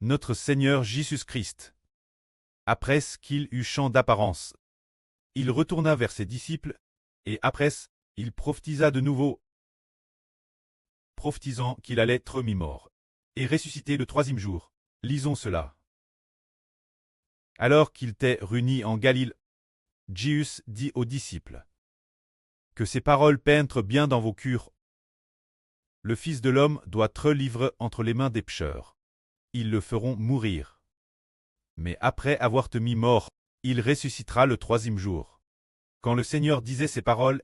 notre Seigneur Jésus-Christ. Après ce qu'il eut champ d'apparence, il retourna vers ses disciples, et après ce, il prophétisa de nouveau, prophétisant qu'il allait être mis mort, et ressuscité le troisième jour. Lisons cela. Alors qu'il était réuni en Galilée, Jésus dit aux disciples, que ces paroles pénètrent bien dans vos cœurs. Le Fils de l'homme doit être livré entre les mains des pécheurs. Ils le feront mourir. Mais après avoir été mis mort, il ressuscitera le troisième jour. Quand le Seigneur disait ces paroles,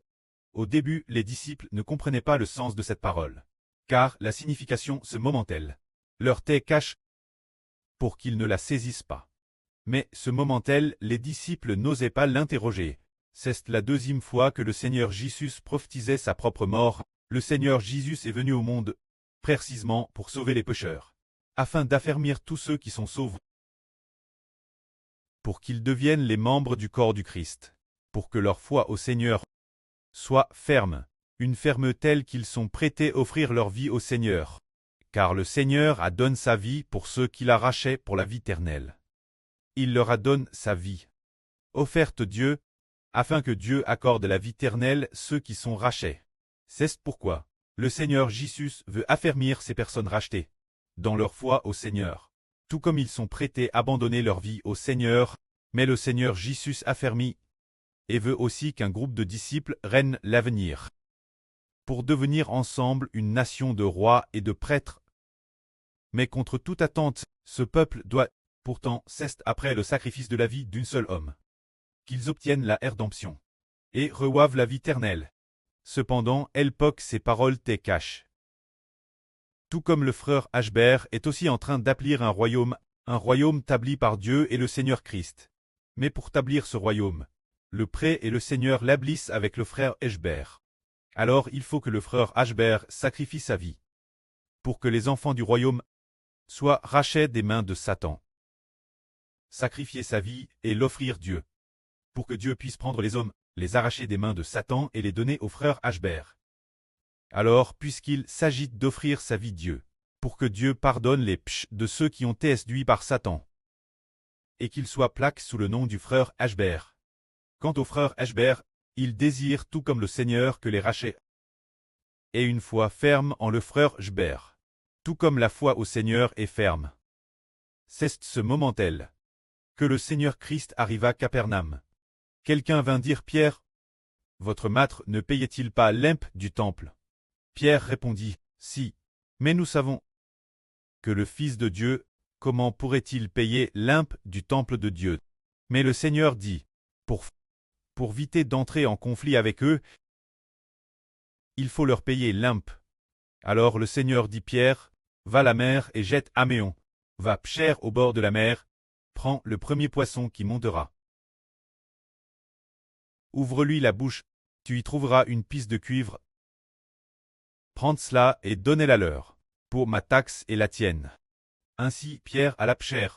au début les disciples ne comprenaient pas le sens de cette parole, car la signification se momentait, leur était cache pour qu'ils ne la saisissent pas. Mais ce momentel, les disciples n'osaient pas l'interroger. C'est la deuxième fois que le Seigneur Jésus prophétisait sa propre mort. Le Seigneur Jésus est venu au monde, précisément pour sauver les pécheurs, afin d'affermir tous ceux qui sont sauvés, pour qu'ils deviennent les membres du corps du Christ, pour que leur foi au Seigneur soit ferme, une ferme telle qu'ils sont prêtés à offrir leur vie au Seigneur, car le Seigneur a donné sa vie pour ceux qui l'arrachaient pour la vie éternelle. Il leur a donné sa vie, offerte Dieu, afin que Dieu accorde la vie éternelle ceux qui sont rachetés. C'est pourquoi le Seigneur Jésus veut affermir ces personnes rachetées dans leur foi au Seigneur, tout comme ils sont prêtés à abandonner leur vie au Seigneur, mais le Seigneur Jésus affermit et veut aussi qu'un groupe de disciples règne l'avenir, pour devenir ensemble une nation de rois et de prêtres. Mais contre toute attente, ce peuple doit pourtant cesse après le sacrifice de la vie d'un seul homme, qu'ils obtiennent la rédemption et reçoivent la vie éternelle. Cependant, Elpoc ces paroles te cachent. Tout comme le frère Ashbert est aussi en train d'établir un royaume établi par Dieu et le Seigneur Christ. Mais pour établir ce royaume, le prêtre et le Seigneur l'ablissent avec le frère Ashbert. Alors il faut que le frère Ashbert sacrifie sa vie, pour que les enfants du royaume soient rachetés des mains de Satan. Sacrifier sa vie et l'offrir Dieu, pour que Dieu puisse prendre les hommes, les arracher des mains de Satan et les donner au frère Ashbert. Alors, puisqu'il s'agit d'offrir sa vie Dieu, pour que Dieu pardonne les péchés de ceux qui ont été séduits par Satan, et qu'il soit plaqué sous le nom du frère Ashbert. Quant au frère Ashbert, il désire tout comme le Seigneur que les rachète, et une foi ferme en le frère Ashbert, tout comme la foi au Seigneur est ferme. C'est ce moment-là que le Seigneur Christ arriva à Capernaum. Quelqu'un vint dire Pierre, « Votre maître ne payait-il pas l'impôt du temple ?» Pierre répondit, « Si, mais nous savons que le Fils de Dieu, comment pourrait-il payer l'impôt du temple de Dieu ?» Mais le Seigneur dit, « Pour éviter d'entrer en conflit avec eux, il faut leur payer l'impôt. » Alors le Seigneur dit Pierre, « Va à la mer et jette Améon. Va pêcher au bord de la mer, prends le premier poisson qui montera. Ouvre-lui la bouche, tu y trouveras une pisse de cuivre. Prends cela et donnez-la leur, pour ma taxe et la tienne. » Ainsi Pierre alla pêcher,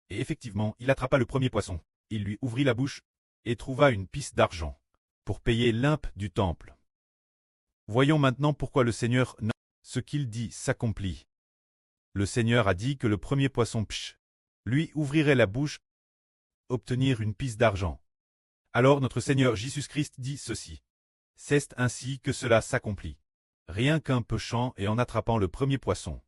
et effectivement il attrapa le premier poisson. Il lui ouvrit la bouche, et trouva une pisse d'argent, pour payer l'impôt du temple. Voyons maintenant pourquoi le Seigneur ce qu'il dit s'accomplit. Le Seigneur a dit que le premier poisson pêche, lui ouvrirait la bouche, obtenir une pisse d'argent. Alors notre Seigneur Jésus-Christ dit ceci. C'est ainsi que cela s'accomplit. Rien qu'un pêchant et en attrapant le premier poisson.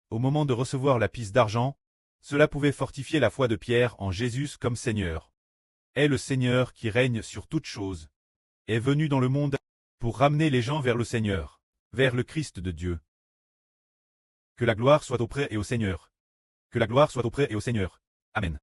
Au moment de recevoir la pisse d'argent, cela pouvait fortifier la foi de Pierre en Jésus comme Seigneur. Est le Seigneur qui règne sur toutes choses, est venu dans le monde pour ramener les gens vers le Seigneur, vers le Christ de Dieu. Que la gloire soit auprès et au Seigneur. Que la gloire soit auprès et au Seigneur. Amen.